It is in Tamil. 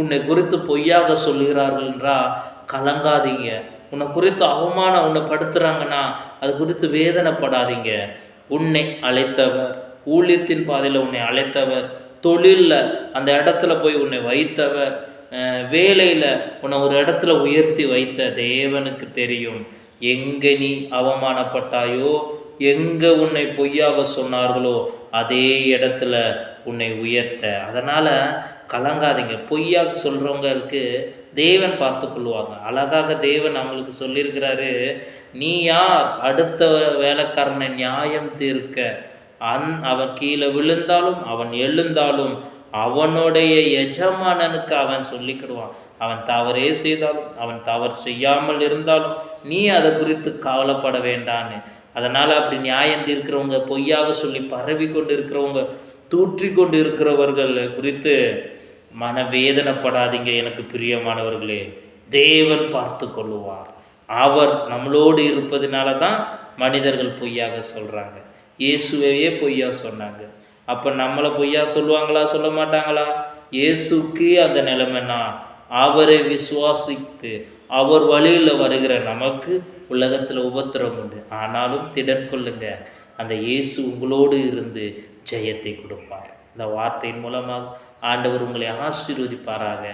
உன்னை குறித்து பொய்யாக சொல்லுகிறார்கள் என்றால் கலங்காதீங்க. உன்னை குறித்து அவமானம் உன்னை படுத்துகிறாங்கன்னா அது குறித்து வேதனைப்படாதீங்க. உன்னை அழைத்தவர், ஊழியத்தின் பாதையில் உன்னை அழைத்தவர், தொழிலில் அந்த இடத்துல போய் உன்னை வைத்தவர், வேலையில் உன்னை ஒரு இடத்துல உயர்த்தி வைத்த தேவனுக்கு தெரியும். எங்கே நீ அவமானப்பட்டாயோ, எங்கே உன்னை பொய்யாக சொன்னார்களோ அதே இடத்துல உன்னை உயர்த்த. அதனால் கலங்காதீங்க. பொய்யாக சொல்கிறவங்களுக்கு தேவன் பார்த்து கொள்வாங்க. அழகாக தேவன் அவங்களுக்கு சொல்லியிருக்கிறாரு, நீ யார் அடுத்த வேலைக்காரனை நியாயம் தீர்க்க? அவன் கீழே விழுந்தாலும் அவன் எழுந்தாலும் அவனுடைய எஜமானனுக்கு அவன் சொல்லிக்கிடுவான். அவன் தவறே செய்தாலும் அவன் தவறு செய்யாமல் இருந்தாலும் நீ அதை குறித்து கவலைப்பட வேண்டான்னு. அதனால் அப்படி நியாயம் தீர்க்கிறவங்க, பொய்யாக சொல்லி பரவி கொண்டு இருக்கிறவங்க, தூற்றி கொண்டு இருக்கிறவர்கள் குறித்து மனவேதனைப்படாதீங்க. எனக்கு பிரியமானவர்களே, தேவன் பார்த்து கொள்ளுவார். அவர் நம்மளோடு இருப்பதனால தான் மனிதர்கள் பொய்யாக சொல்கிறாங்க. இயேசுவையே பொய்யா சொன்னாங்க. அப்போ நம்மளை பொய்யா சொல்லுவாங்களா, சொல்ல மாட்டாங்களா? இயேசுக்கு அந்த நிலைமைனா அவரை விசுவாசித்து அவர் வழியில் வருகிற நமக்கு உலகத்தில் உபத்திரம் உண்டு. ஆனாலும் திடன் கொள்ளுங்க, அந்த இயேசு உங்களோடு இருந்து ஜெயத்தை கொடுப்பார். இந்த வார்த்தையின் மூலமாக ஆண்டவர் உங்களை ஆசீர்வதிப்பாராக.